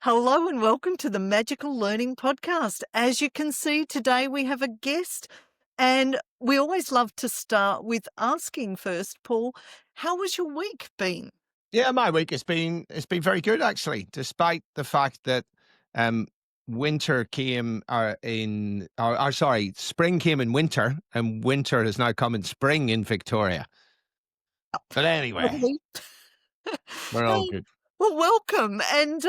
Hello and welcome to the Magical Learning Podcast. As you can see, today we have a guest, and we always love to start with asking first, Paul, how was your week been? Yeah, my week it's been very good actually, despite the fact that um, winter came sorry, spring came in winter, and winter has now come in spring in Victoria. But anyway, Lovely. we're all good. Well, welcome, and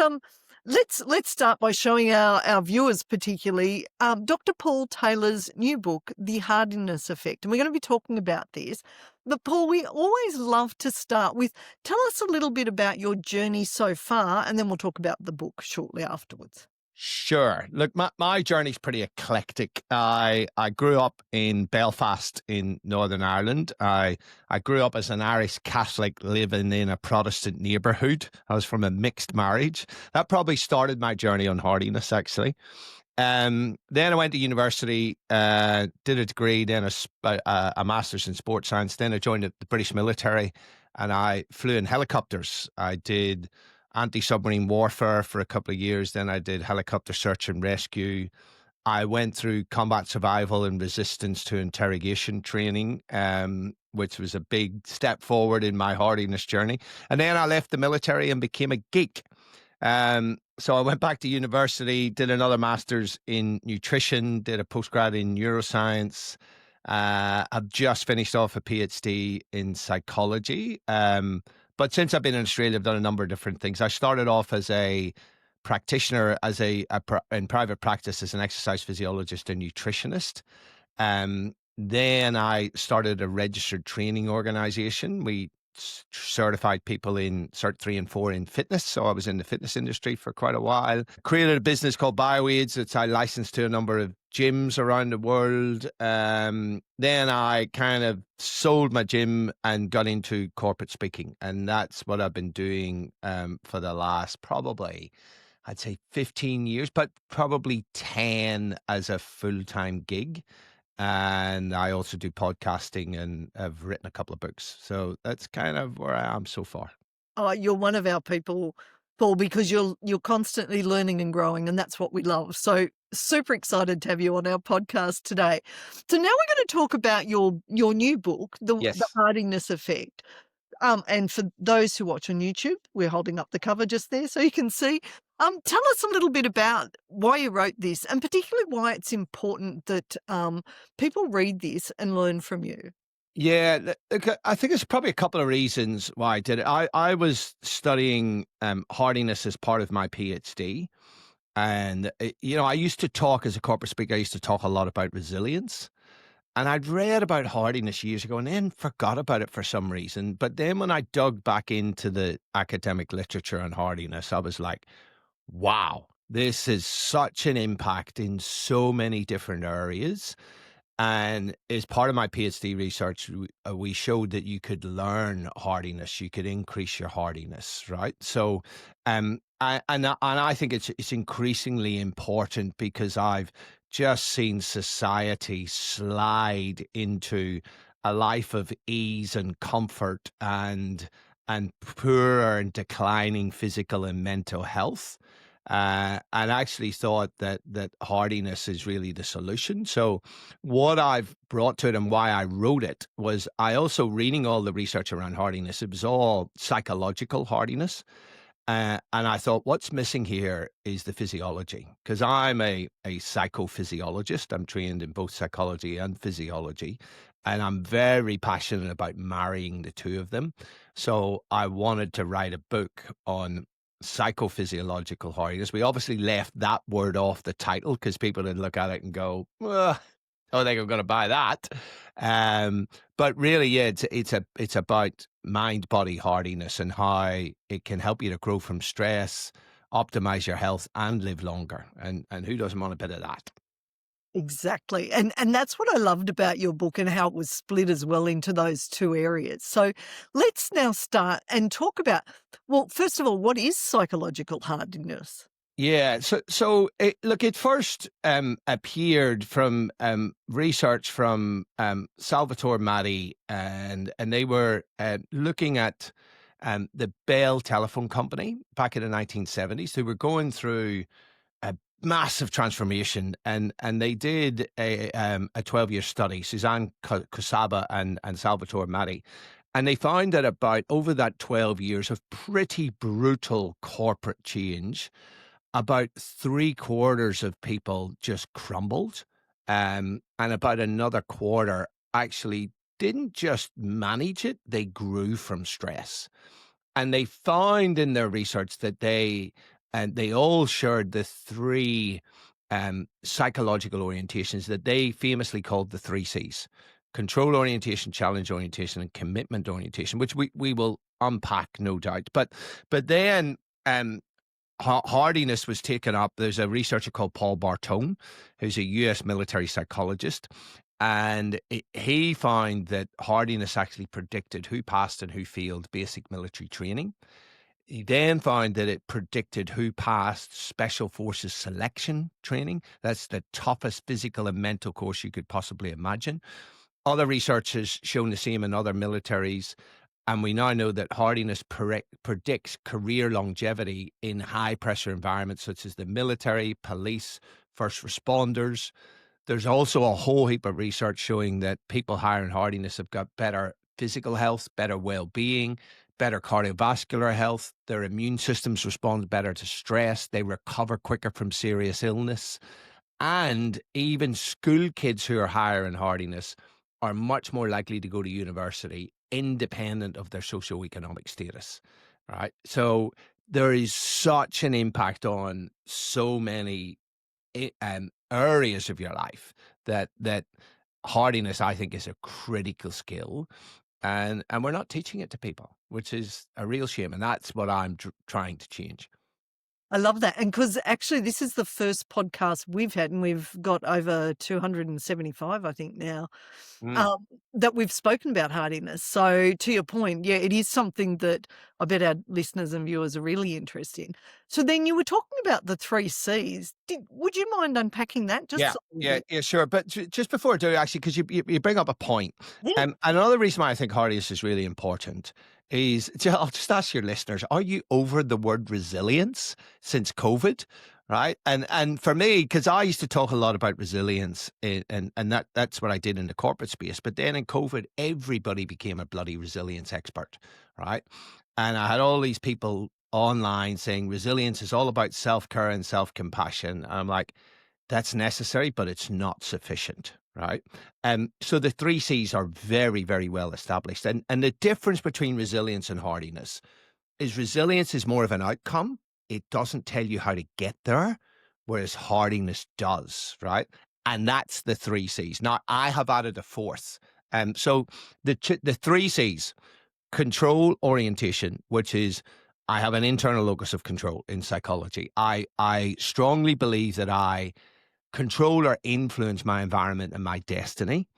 let's start by showing our viewers, particularly, Dr. Paul Taylor's new book, The Hardiness Effect, and we're going to be talking about this. But Paul, we always love to start with tell us a little bit about your journey so far, and then we'll talk about the book shortly afterwards. Sure. Look, my journey's pretty eclectic. I grew up in Belfast in Northern Ireland. I grew up as an Irish Catholic living in a Protestant neighbourhood. I was from a mixed marriage. That probably started my journey on hardiness, actually. Then I went to university, did a degree, then a master's in sports science. Then I joined the British military, and I flew in helicopters. I did anti-submarine warfare for a couple of years. Then I did helicopter search and rescue. I went through combat survival and resistance to interrogation training, which was a big step forward in my hardiness journey. And then I left the military and became a geek. So I went back to university, did another master's in nutrition, did a postgrad in neuroscience. I've just finished off a PhD in psychology. But since I've been in Australia, I've done a number of different things. I started off as a practitioner, in private practice as an exercise physiologist and nutritionist. Then I started a registered training organization. We certified people in Cert 3 and 4 in fitness. So I was in the fitness industry for quite a while. Created a business called BioAids that I licensed to a number of gyms around the world. Then I kind of sold my gym and got into corporate speaking. And that's what I've been doing for the last probably, I'd say 15 years, but probably 10 as a full-time gig. And I also do podcasting and have written a couple of books. So that's kind of where I am so far. Oh, you're one of our people, Paul, because you're constantly learning and growing, and that's what we love. So super excited to have you on our podcast today. So now we're going to talk about your new book, The Yes. Hardiness Effect. And for those who watch on YouTube, we're holding up the cover just there so you can see. Tell us a little bit about why you wrote this, and particularly why it's important that people read this and learn from you. Yeah, look, I think there's probably a couple of reasons why I did it. I was studying hardiness as part of my PhD. And, I used to talk as a corporate speaker, I used to talk a lot about resilience. And I'd read about hardiness years ago and then forgot about it for some reason. But then when I dug back into the academic literature on hardiness, I was like, wow, this is such an impact in so many different areas. And as part of my PhD research, we showed that you could learn hardiness, you could increase your hardiness, right? So, and I think it's increasingly important because I've just seen society slide into a life of ease and comfort and poorer and declining physical and mental health. And I actually thought that hardiness is really the solution. So what I've brought to it and why I wrote it was I also reading all the research around hardiness. It was all psychological hardiness. And I thought, what's missing here is the physiology, because I'm a psychophysiologist. I'm trained in both psychology and physiology, and I'm very passionate about marrying the two of them. So I wanted to write a book on psychophysiological hardiness. We obviously left that word off the title because people would look at it and go, well, I don't think I'm going to buy that. But really, yeah, it's about mind body hardiness and how it can help you to grow from stress, optimize your health, and live longer. And who doesn't want a bit of that? Exactly. And that's what I loved about your book and how it was split as well into those two areas. So let's now start and talk about, well, first of all, what is psychological hardiness? Yeah, so it first appeared from research from Salvatore Matti, and they were looking at the Bell Telephone Company back in the 1970s. They were going through a massive transformation, and they did a 12-year study, Suzanne Kusaba and Salvatore Matti, and they found that about over that 12 years of pretty brutal corporate change, about three-quarters of people just crumbled, and about another quarter actually didn't just manage it, they grew from stress. And they found in their research that they all shared the three psychological orientations that they famously called the three C's: control orientation, challenge orientation, and commitment orientation, which we will unpack, no doubt. But then hardiness was taken up. There's a researcher called Paul Bartone, who's a US military psychologist. And he found that hardiness actually predicted who passed and who failed basic military training. He then found that it predicted who passed special forces selection training. That's the toughest physical and mental course you could possibly imagine. Other research has shown the same in other militaries. And we now know that hardiness predicts career longevity in high pressure environments such as the military, police, first responders. There's also a whole heap of research showing that people higher in hardiness have got better physical health, better well-being, better cardiovascular health. Their immune systems respond better to stress. They recover quicker from serious illness. And even school kids who are higher in hardiness are much more likely to go to university independent of their socioeconomic status. Right. So there is such an impact on so many areas of your life that hardiness, I think, is a critical skill, and we're not teaching it to people, which is a real shame, and that's what I'm trying to change. I love that. And because actually, this is the first podcast we've had, and we've got over 275, I think, now, Mm. um, that we've spoken about hardiness. So, to your point, yeah, it is something that I bet our listeners and viewers are really interested in. So, then you were talking about the three C's. Would you mind unpacking that just Yeah, a little yeah, bit? yeah, sure. But just before I do, actually, because you bring up a point, Yeah. another reason why I think hardiness is really important is I'll just ask your listeners: are you over the word resilience since COVID? Right, and for me, because I used to talk a lot about resilience, and that's what I did in the corporate space. But then in COVID, everybody became a bloody resilience expert, right? And I had all these people online saying resilience is all about self care and self compassion. And I'm like, that's necessary, but it's not sufficient, right? So the three C's are very, very well established. And the difference between resilience and hardiness is resilience is more of an outcome. It doesn't tell you how to get there, whereas hardiness does, right? And that's the three C's. Now, I have added a fourth. So the three C's: control orientation, which is I have an internal locus of control in psychology. I strongly believe that I control or influence my environment and my destiny.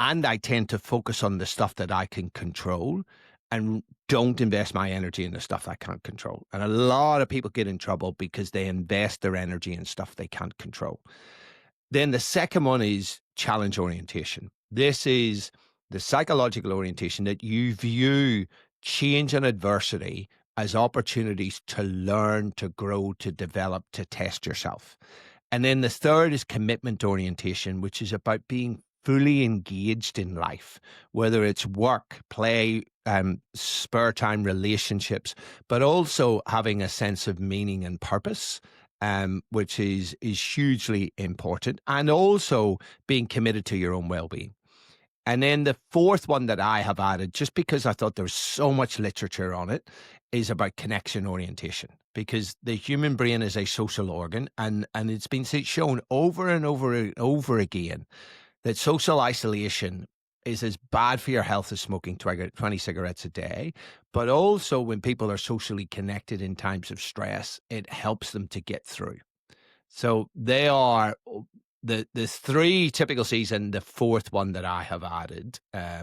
And I tend to focus on the stuff that I can control and don't invest my energy in the stuff I can't control. And a lot of people get in trouble because they invest their energy in stuff they can't control. Then the second one is challenge orientation. This is the psychological orientation that you view change and adversity as opportunities to learn, to grow, to develop, to test yourself. And then the third is commitment orientation, which is about being fully engaged in life, whether it's work, play, spare time, relationships, but also having a sense of meaning and purpose, which is hugely important, and also being committed to your own well-being. And then the fourth one that I have added, just because I thought there's so much literature on it, is about connection orientation. Because the human brain is a social organ, and it's been shown over and over and over again that social isolation is as bad for your health as smoking 20 cigarettes a day. But also, when people are socially connected in times of stress, it helps them to get through. So they are the three typical C's, and the fourth one that I have added,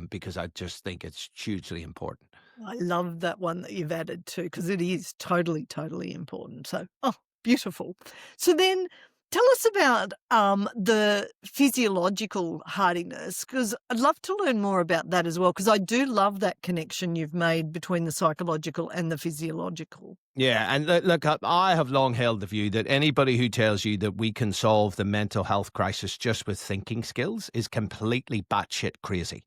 because I just think it's hugely important. I love that one that you've added too, because it is totally, totally important. So, oh, beautiful. So then Tell us about the physiological hardiness, because I'd love to learn more about that as well, because I do love that connection you've made between the psychological and the physiological. Yeah, and look, I have long held the view that anybody who tells you that we can solve the mental health crisis just with thinking skills is completely batshit crazy,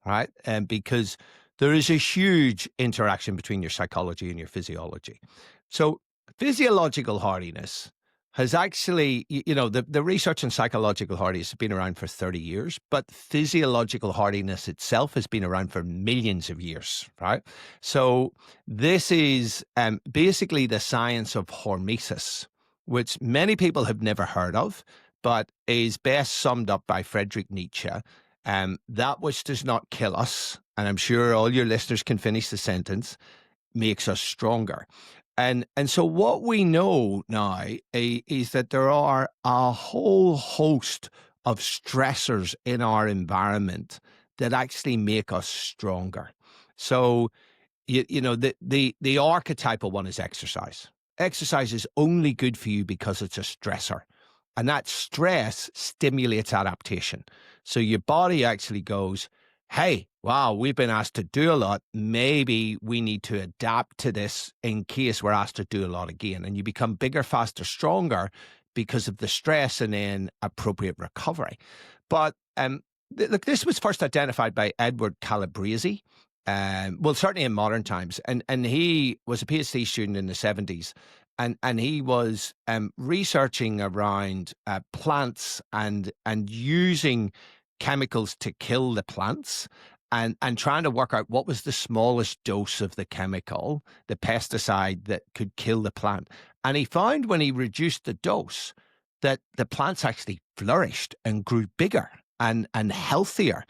right? And because there is a huge interaction between your psychology and your physiology. So physiological hardiness has actually, the research on psychological hardiness has been around for 30 years, but physiological hardiness itself has been around for millions of years, right? So this is basically the science of hormesis, which many people have never heard of, but is best summed up by Friedrich Nietzsche. That which does not kill us, and I'm sure all your listeners can finish the sentence, makes us stronger. And so what we know now is that there are a whole host of stressors in our environment that actually make us stronger. So the archetypal one is exercise. Exercise is only good for you because it's a stressor. And that stress stimulates adaptation. So your body actually goes, hey, wow, we've been asked to do a lot. Maybe we need to adapt to this in case we're asked to do a lot again. And you become bigger, faster, stronger because of the stress and then appropriate recovery. But look, this was first identified by Edward Calabrese. Well, certainly in modern times, and he was a PhD student in the 70s, and he was researching around plants and using chemicals to kill the plants, and trying to work out what was the smallest dose of the chemical, the pesticide that could kill the plant. And he found when he reduced the dose that the plants actually flourished and grew bigger and healthier.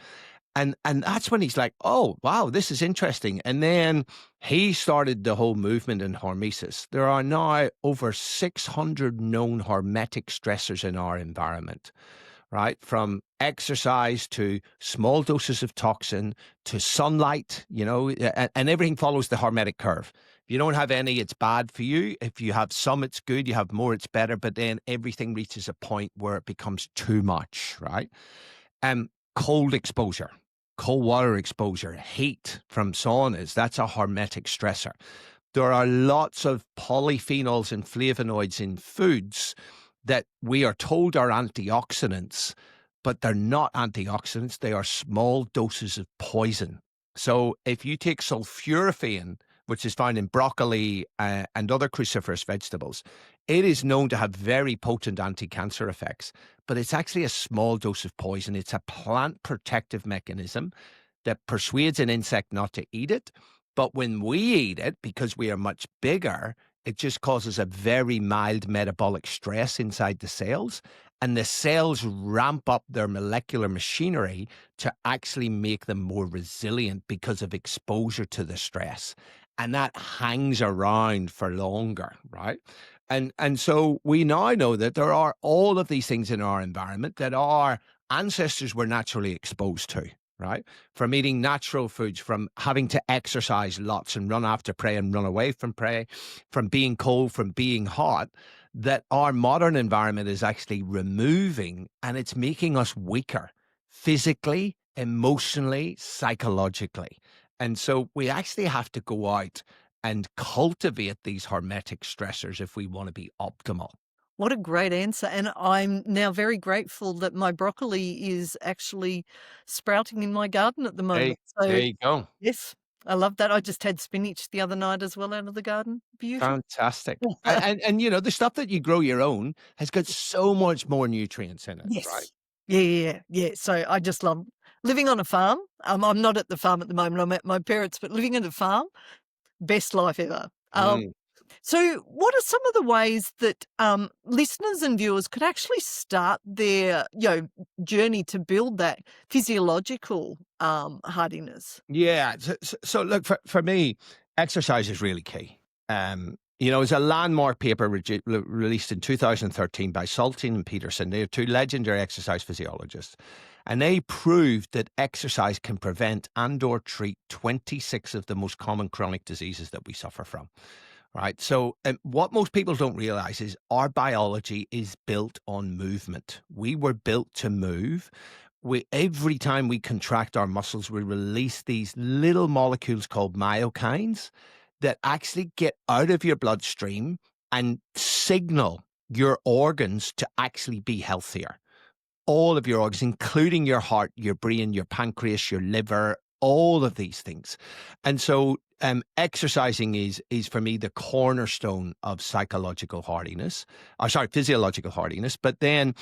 And that's when he's like, oh, wow, this is interesting. And then he started the whole movement in hormesis. There are now over 600 known hormetic stressors in our environment, right? From exercise to small doses of toxin to sunlight, and everything follows the hormetic curve. If you don't have any, it's bad for you. If you have some, it's good. You have more, it's better. But then everything reaches a point where it becomes too much, right? Cold exposure, cold water exposure, heat from saunas, that's a hormetic stressor. There are lots of polyphenols and flavonoids in foods that we are told are antioxidants, but they're not antioxidants. They are small doses of poison. So if you take sulforaphane, which is found in broccoli and other cruciferous vegetables, it is known to have very potent anti-cancer effects, but it's actually a small dose of poison. It's a plant protective mechanism that persuades an insect not to eat it. But when we eat it, because we are much bigger, it just causes a very mild metabolic stress inside the cells. And the cells ramp up their molecular machinery to actually make them more resilient because of exposure to the stress. And that hangs around for longer, right? And so we now know that there are all of these things in our environment that our ancestors were naturally exposed to, right? From eating natural foods, from having to exercise lots and run after prey and run away from prey, from being cold, from being hot, that our modern environment is actually removing, and it's making us weaker physically, emotionally, psychologically. And so we actually have to go out and cultivate these hormetic stressors if we want to be optimal. What a great answer. And I'm now very grateful that my broccoli is actually sprouting in my garden at the Hey, moment. there So, you go. yes, I love that. I just had spinach the other night as well out of the garden. Beautiful. Fantastic. And the stuff that you grow your own has got so much more nutrients in it, right? Yes. Yeah, yeah, yeah. Yeah. So I just love living on a farm. I'm not at the farm at the moment. I'm at my parents', but living at a farm, best life ever. Mm. So what are some of the ways that listeners and viewers could actually start their journey to build that physiological hardiness? Yeah. So look, for me, exercise is really key. It's a landmark paper released in 2013 by Saltine and Peterson. They are two legendary exercise physiologists. And they proved that exercise can prevent and or treat 26 of the most common chronic diseases that we suffer from. right? So, what most people don't realize is our biology is built on movement. We were built to move. Every time we contract our muscles, we release these little molecules called myokines that actually get out of your bloodstream and signal your organs to actually be healthier. All of your organs, including your heart, your brain, your pancreas, your liver, all of these things. And so exercising is for me the cornerstone of psychological hardiness, or sorry, physiological hardiness. But then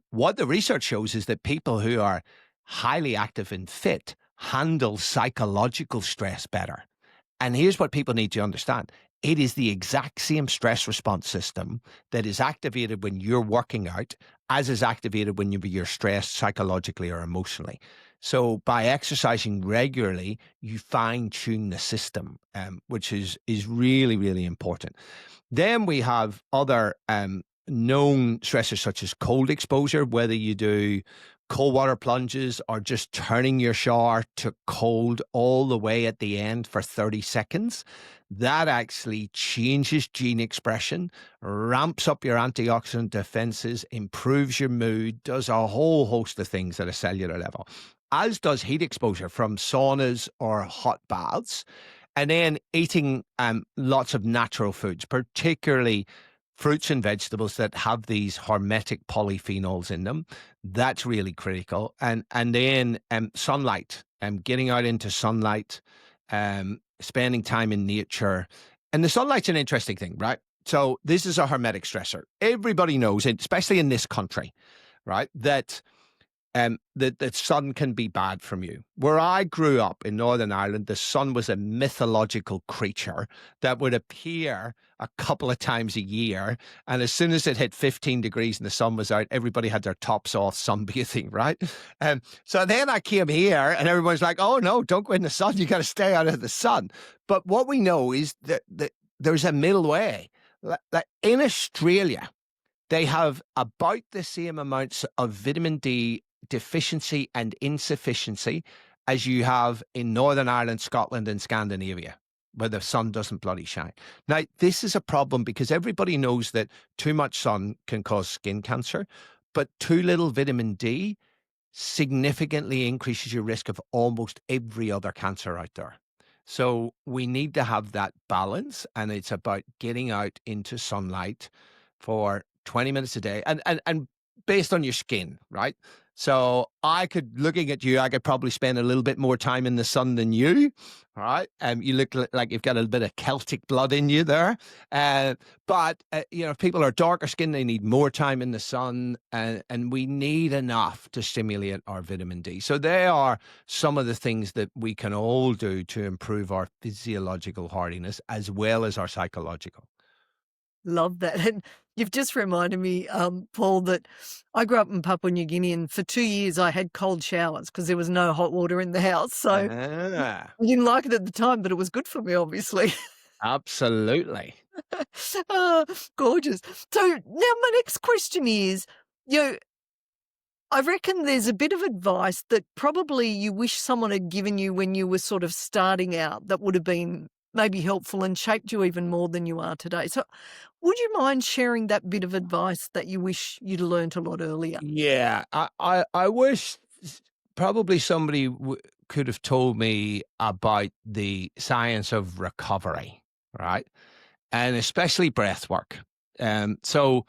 what the research shows is that people who are highly active and fit handle psychological stress better. And here's what people need to understand. It is the exact same stress response system that is activated when you're working out as is activated when you're stressed psychologically or emotionally. So by exercising regularly, you fine tune the system, which is really, really important. Then we have other known stressors such as cold exposure, whether you do cold water plunges or just turning your shower to cold all the way at the end for 30 seconds. That actually changes gene expression, ramps up your antioxidant defenses, improves your mood, does a whole host of things at a cellular level, as does heat exposure from saunas or hot baths. And then eating lots of natural foods, particularly fruits and vegetables that have these hormetic polyphenols in them. That's really critical. And then sunlight, getting out into sunlight, spending time in nature. And the sunlight's an interesting thing, right? So this is a hermetic stressor. Everybody knows, especially in this country, right, that the sun can be bad from you. Where I grew up in Northern Ireland, the sun was a mythological creature that would appear a couple of times a year. And as soon as it hit 15 degrees and the sun was out, everybody had their tops off sunbathing, right? So then I came here and everyone's like, oh, no, don't go in the sun. You got to stay out of the sun. But what we know is that there's a middle way. Like in Australia, they have about the same amounts of vitamin D deficiency and insufficiency as you have in Northern Ireland, Scotland, and Scandinavia, where the sun doesn't bloody shine. Now, this is a problem because everybody knows that too much sun can cause skin cancer, but too little vitamin D significantly increases your risk of almost every other cancer out there. So we need to have that balance, and it's about getting out into sunlight for 20 minutes a day and based on your skin, right? So looking at you, I could probably spend a little bit more time in the sun than you, all right? You look like you've got a bit of Celtic blood in you there. But if people are darker skinned, they need more time in the sun, and we need enough to stimulate our vitamin D. So they are some of the things that we can all do to improve our physiological hardiness as well as our psychological. Love that. And you've just reminded me, Paul, that I grew up in Papua New Guinea, and for 2 years I had cold showers because there was no hot water in the house. So Ah, I didn't like it at the time, but it was good for me, obviously. absolutely. Ah, gorgeous. So now my next question is, you know, I reckon there's a bit of advice that probably you wish someone had given you when you were sort of starting out that would have been maybe helpful and shaped you even more than you are today. So would you mind sharing that bit of advice that you wish you'd learnt a lot earlier? Yeah, I wish probably somebody could have told me about the science of recovery, right? And especially breath work. So,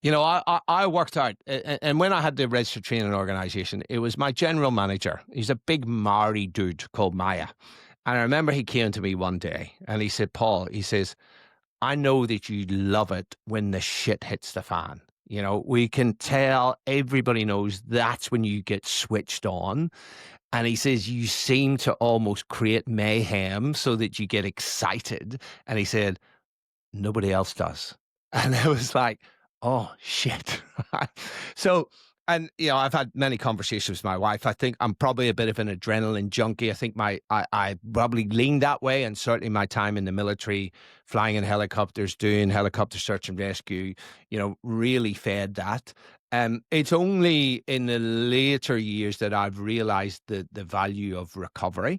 I worked out, and when I had the registered training organization, it was my general manager. He's a big Maori dude called Maya. And I remember he came to me one day and he said, Paul, he says, I know that you love it when the shit hits the fan. We can tell, everybody knows that's when you get switched on. And he says, you seem to almost create mayhem so that you get excited. And he said, nobody else does. And I was like, oh shit. So, and I've had many conversations with my wife. I think I'm probably a bit of an adrenaline junkie. I think I probably lean that way, and certainly my time in the military, flying in helicopters, doing helicopter search and rescue, really fed that. It's only in the later years that I've realized the value of recovery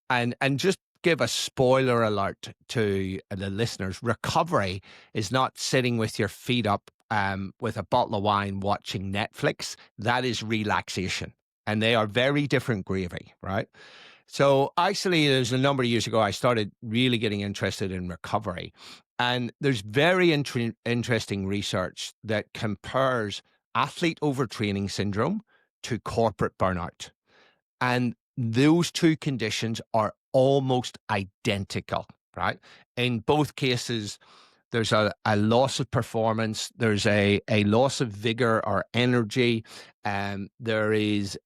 and just give a spoiler alert to the listeners. Recovery is not sitting with your feet up with a bottle of wine watching Netflix. That is relaxation. And they are very different gravy, right? So actually, there's a number of years ago, I started really getting interested in recovery. And there's very interesting research that compares athlete overtraining syndrome to corporate burnout. And those two conditions are almost identical, right? In both cases, there's a loss of performance, there's a loss of vigor or energy, there is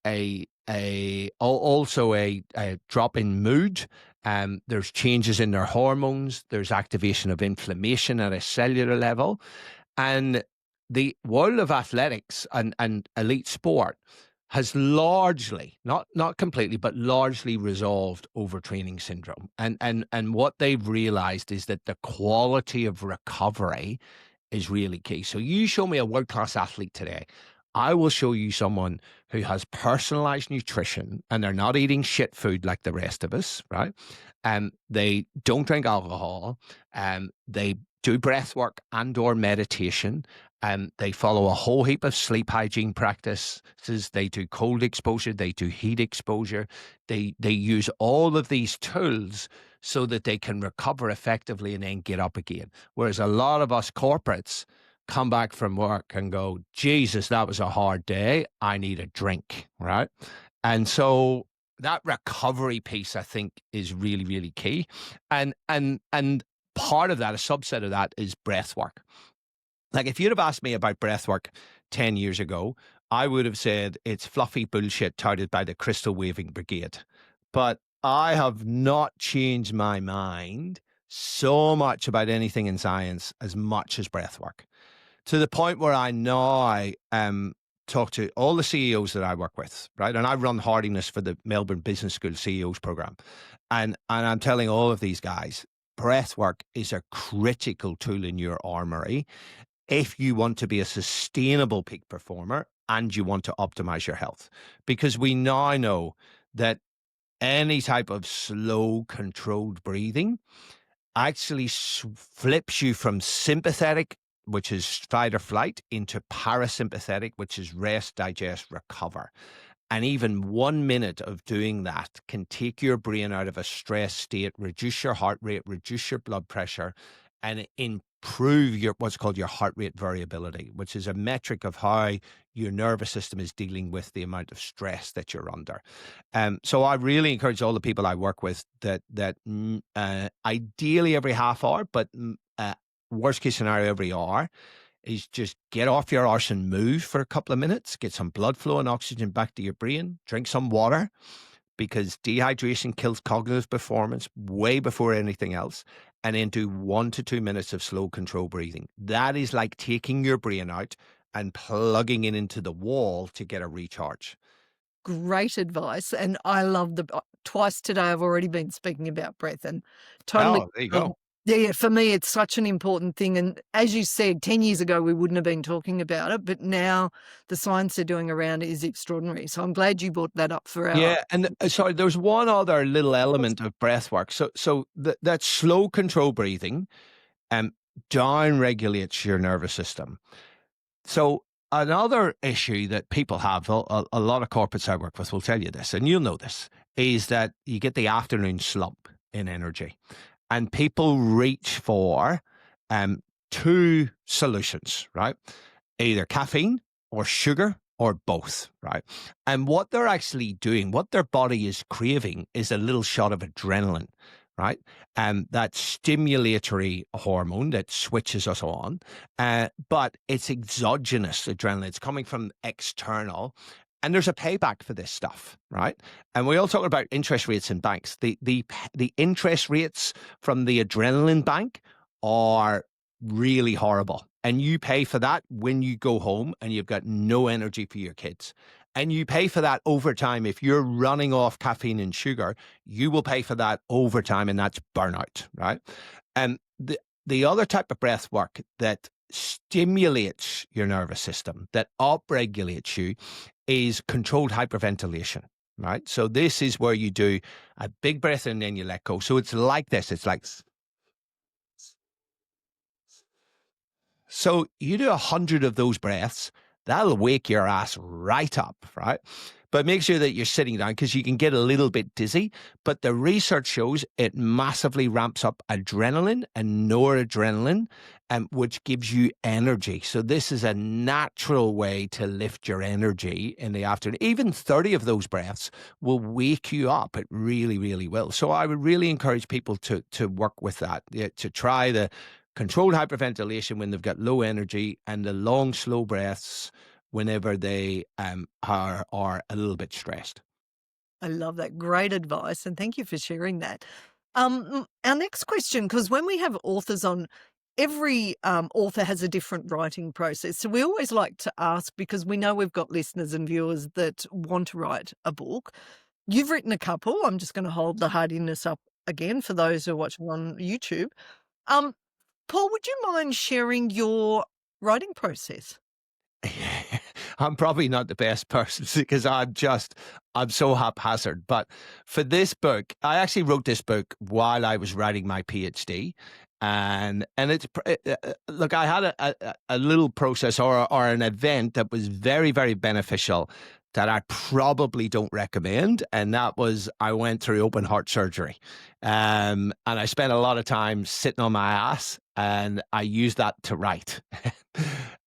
also a drop in mood. There's changes in their hormones, there's activation of inflammation at a cellular level. And the world of athletics and elite sport has largely, not completely, but largely resolved overtraining syndrome. And what they've realized is that the quality of recovery is really key. So you show me a world-class athlete today, I will show you someone who has personalized nutrition and they're not eating shit food like the rest of us, right? They don't drink alcohol. They do breath work and or meditation. They follow a whole heap of sleep hygiene practices. They do cold exposure. They do heat exposure. They use all of these tools so that they can recover effectively and then get up again. Whereas a lot of us corporates come back from work and go, Jesus, that was a hard day. I need a drink, right? And so that recovery piece, I think, is really, really key. And part of that, a subset of that, is breath work. Like if you'd have asked me about breath work 10 years ago, I would have said it's fluffy bullshit touted by the crystal waving brigade. But I have not changed my mind so much about anything in science as much as breath work, to the point where I now talk to all the CEOs that I work with, right? And I run Hardiness for the Melbourne Business School CEOs program. And I'm telling all of these guys, breath work is a critical tool in your armory if you want to be a sustainable peak performer and you want to optimize your health. Because we now know that any type of slow, controlled breathing actually flips you from sympathetic, which is fight or flight, into parasympathetic, which is rest, digest, recover. And even 1 minute of doing that can take your brain out of a stress state, reduce your heart rate, reduce your blood pressure, and improve your what's called your heart rate variability, which is a metric of how your nervous system is dealing with the amount of stress that you're under. So I really encourage all the people I work with that ideally every half hour, but worst case scenario every hour, is just get off your arse and move for a couple of minutes, get some blood flow and oxygen back to your brain, drink some water, because dehydration kills cognitive performance way before anything else, and then do 1 to 2 minutes of slow control breathing. That is like taking your brain out and plugging it into the wall to get a recharge. Great advice. And I love twice today I've already been speaking about breath and totally. Oh, there you go. Yeah, for me, it's such an important thing. And as you said, 10 years ago, we wouldn't have been talking about it, but now the science they're doing around it is extraordinary. So I'm glad you brought that up for our. Yeah, and sorry, there's one other little element of breath work. So that slow control breathing down regulates your nervous system. So another issue that people have, a lot of corporates I work with will tell you this, and you'll know this, is that you get the afternoon slump in energy. And people reach for two solutions, right? Either caffeine or sugar or both, right? And what they're actually doing, what their body is craving, is a little shot of adrenaline, right? That stimulatory hormone that switches us on, but it's exogenous adrenaline. It's coming from external. And there's a payback for this stuff, right? And we all talk about interest rates in banks. The interest rates from the adrenaline bank are really horrible. And you pay for that when you go home and you've got no energy for your kids. And you pay for that over time. If you're running off caffeine and sugar, you will pay for that over time, and that's burnout, right? And the other type of breath work that stimulates your nervous system, that upregulates you, is controlled hyperventilation, right? So this is where you do a big breath and then you let go. So it's like this. It's like, so you do 100 of those breaths, that'll wake your ass right up, right? But make sure that you're sitting down because you can get a little bit dizzy. But the research shows it massively ramps up adrenaline and noradrenaline, which gives you energy. So this is a natural way to lift your energy in the afternoon. Even 30 of those breaths will wake you up. It really, really will. So I would really encourage people to work with that, to try the controlled hyperventilation when they've got low energy, and the long, slow breaths whenever they are a little bit stressed. I love that. Great advice, and thank you for sharing that. Our next question, because when we have authors on, every author has a different writing process. So we always like to ask, because we know we've got listeners and viewers that want to write a book. You've written a couple. I'm just going to hold the Hardiness up again for those who are watching on YouTube. Um, Paul, would you mind sharing your writing process? I'm probably not the best person because I'm so haphazard. But for this book, I actually wrote this book while I was writing my PhD. And look, I had a little process or an event that was very, very beneficial that I probably don't recommend. And that was I went through open heart surgery. And I spent a lot of time sitting on my ass, and I used that to write.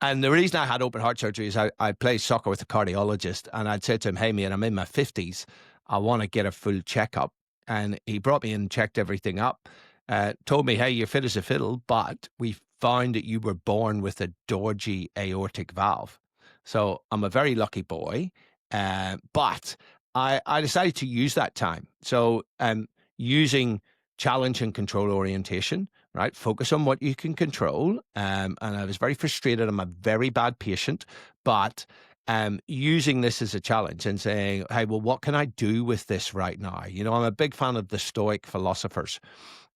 And the reason I had open heart surgery is I played soccer with a cardiologist, and I'd said to him, "Hey, man, I'm in my 50s. I want to get a full checkup." And he brought me in, checked everything up, told me, "Hey, you're fit as a fiddle, but we found that you were born with a dodgy aortic valve." So I'm a very lucky boy, but I decided to use that time. So using challenge and control orientation, right? Focus on what you can control. And I was very frustrated. I'm a very bad patient, but using this as a challenge and saying, "Hey, well, what can I do with this right now?" You know, I'm a big fan of the Stoic philosophers,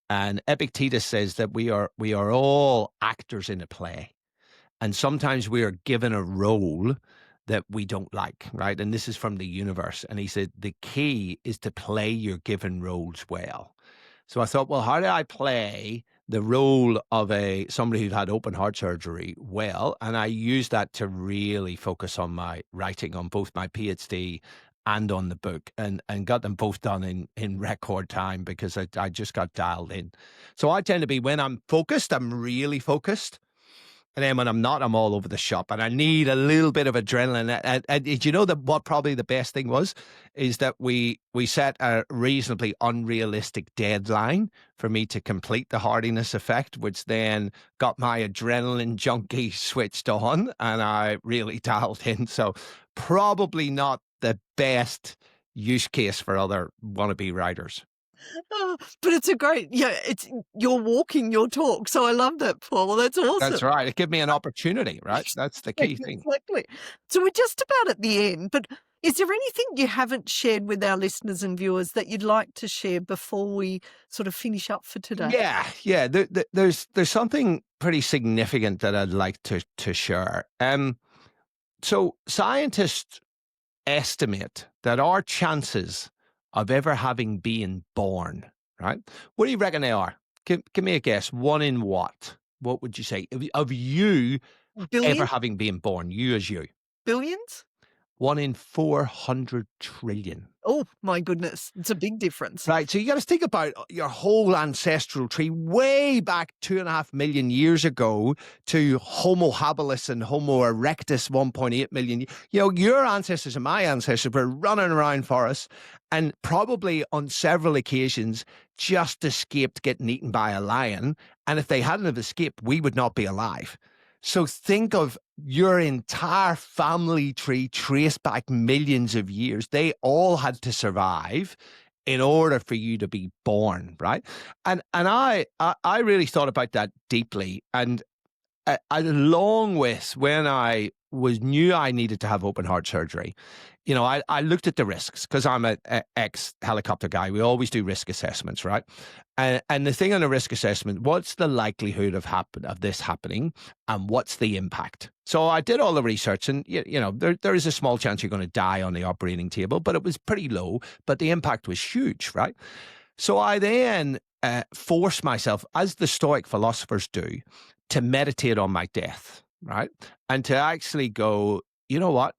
and Epictetus says that we are all actors in a play, and sometimes we are given a role that we don't like, right? And this is from the universe. And he said the key is to play your given roles well. So I thought, well, how do I play the role of somebody who'd had open heart surgery well? And I used that to really focus on my writing on both my PhD and on the book, and got them both done in record time because I just got dialed in. So I tend to be, when I'm focused, I'm really focused. And then when I'm not, I'm all over the shop, and I need a little bit of adrenaline. And did you know that what probably the best thing was is that we set a reasonably unrealistic deadline for me to complete the Hardiness Effect, which then got my adrenaline junkie switched on, and I really dialed in. So probably not the best use case for other wannabe writers. Oh, but it's a great, yeah, it's you're walking your talk. So I love that, Paul. That's That's awesome. right. It gave me an opportunity, right? That's the key thing. Exactly. So we're just about at the end, but is there anything you haven't shared with our listeners and viewers that you'd like to share before we sort of finish up for today? Yeah. There's something pretty significant that I'd like to share. So scientists estimate that our chances of ever having been born, right? What do you reckon they are? Give me a guess. One in what? What would you say of you ever Billion? having been born? You as you. Billions? One in 400 trillion. Oh my goodness. It's a big difference. Right. So you got to think about your whole ancestral tree way back 2.5 million years ago to Homo habilis and Homo erectus 1.8 million. You know, your ancestors and my ancestors were running around for us, and probably on several occasions just escaped getting eaten by a lion. And if they hadn't have escaped, we would not be alive. So think of your entire family tree traced back millions of years. They all had to survive in order for you to be born, right? And I really thought about that deeply. And along with when I knew I needed to have open heart surgery, I looked at the risks because I'm an ex helicopter guy. We always do risk assessments, right? And the thing on a risk assessment, what's the likelihood of this happening, and what's the impact? So I did all the research, and there is a small chance you're going to die on the operating table, but it was pretty low. But the impact was huge, right? So I then forced myself, as the Stoic philosophers do, to meditate on my death, right? And to actually go, you know what?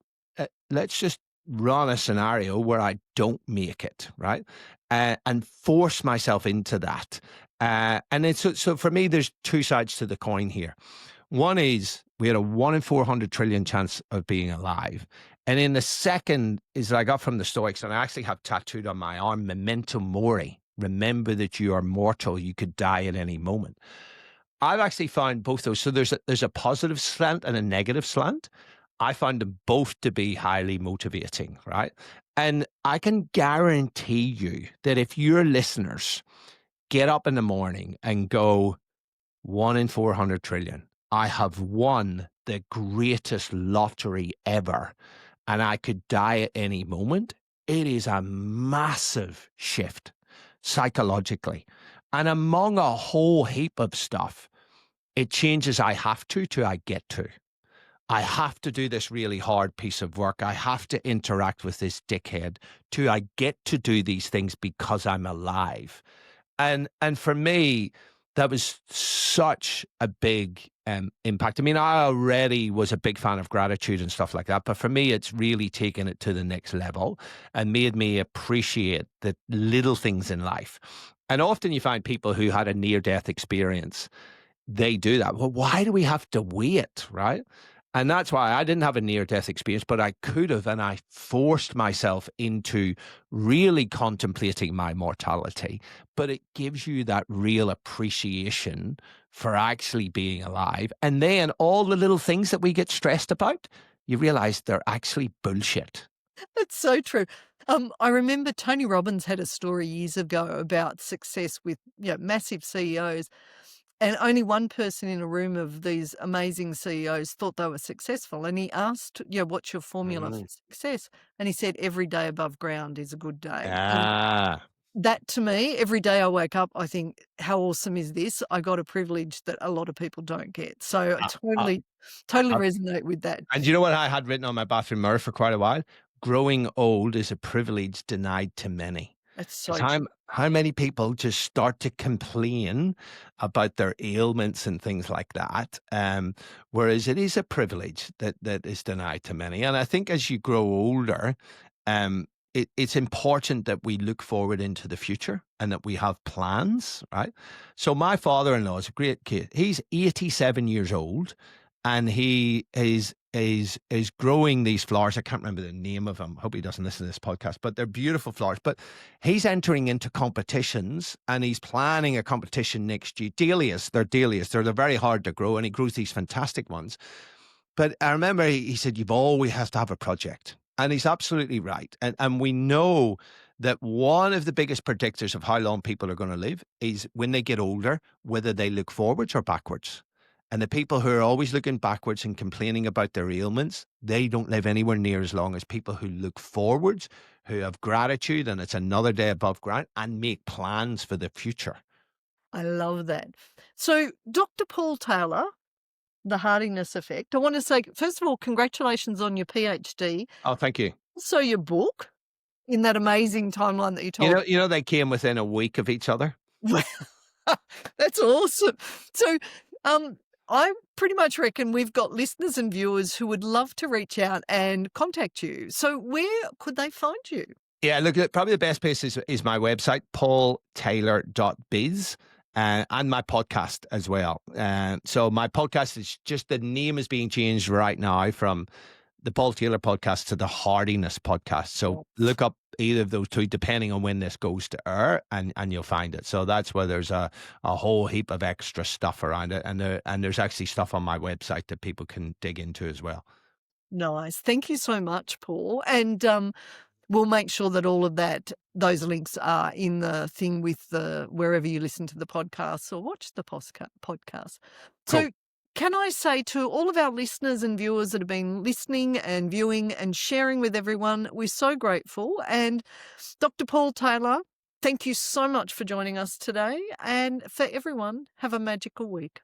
Let's just run a scenario where I don't make it, right? And force myself into that. And then so for me, there's two sides to the coin here. One is we had a 1 in 400 trillion chance of being alive. And then the second is that I got from the Stoics, and I actually have tattooed on my arm, memento mori. Remember that you are mortal. You could die at any moment. I've actually found both those. So there's a positive slant and a negative slant. I found them both to be highly motivating, right? And I can guarantee you that if your listeners get up in the morning and go, 1 in 400 trillion, I have won the greatest lottery ever, and I could die at any moment, it is a massive shift psychologically. And among a whole heap of stuff, it changes I have to I get to. I have to do this really hard piece of work. I have to interact with this dickhead to I get to do these things because I'm alive. And for me, that was such a big impact. I mean, I already was a big fan of gratitude and stuff like that, but for me, it's really taken it to the next level and made me appreciate the little things in life. And often you find people who had a near-death experience, they do that. Well, why do we have to wait, right? And that's why I didn't have a near-death experience, but I could have, and I forced myself into really contemplating my mortality. But it gives you that real appreciation for actually being alive. And then all the little things that we get stressed about, you realize they're actually bullshit. That's so true. I remember Tony Robbins had a story years ago about success with massive CEOs, and only one person in a room of these amazing CEOs thought they were successful. And he asked, what's your formula for Mm. success? And he said, every day above ground is a good day. And Ah. that to me, every day I wake up, I think, how awesome is this? I got a privilege that a lot of people don't get. So I Uh, uh, totally uh, resonate with that. and you know what I had written on my bathroom mirror for quite a while? Growing old is a privilege denied to many. It's so Because true. how many people just start to complain about their ailments and things like that, whereas it is a privilege that is denied to many. And I think as you grow older, it's important that we look forward into the future and that we have plans, right? So my father-in-law is a great kid. He's 87 years old, and he is growing these flowers. I can't remember the name of them. Hope he doesn't listen to this podcast, but they're beautiful flowers. But he's entering into competitions, and he's planning a competition next year. Dahlias. They're very hard to grow, and he grows these fantastic ones. But I remember he said, you've always have to have a project. And he's absolutely right. And we know that one of the biggest predictors of how long people are going to live is when they get older, whether they look forwards or backwards. And the people who are always looking backwards and complaining about their ailments, they don't live anywhere near as long as people who look forwards, who have gratitude, and it's another day above ground, and make plans for the future. I love that. So Dr. Paul Taylor, the Hardiness Effect, I want to say, first of all, congratulations on your PhD. Oh, thank you. Also your book in that amazing timeline that you You told. know, you know, they came within a week of each other. That's awesome. So, I pretty much reckon we've got listeners and viewers who would love to reach out and contact you. So where could they find you? Yeah, look, probably the best place is my website, paultaylor.biz, and my podcast as well. So my podcast is just, the name is being changed right now from the Paul Taylor podcast to the Hardiness podcast. So look up either of those two, depending on when this goes to air, and you'll find it. So that's where there's a whole heap of extra stuff around it. And there's actually stuff on my website that people can dig into as well. Nice. Thank you so much, Paul. And we'll make sure that all of those links are in the thing with wherever you listen to the podcast or watch the podcast. Cool. So can I say to all of our listeners and viewers that have been listening and viewing and sharing with everyone, we're so grateful. And Dr. Paul Taylor, thank you so much for joining us today. And for everyone, have a magical week.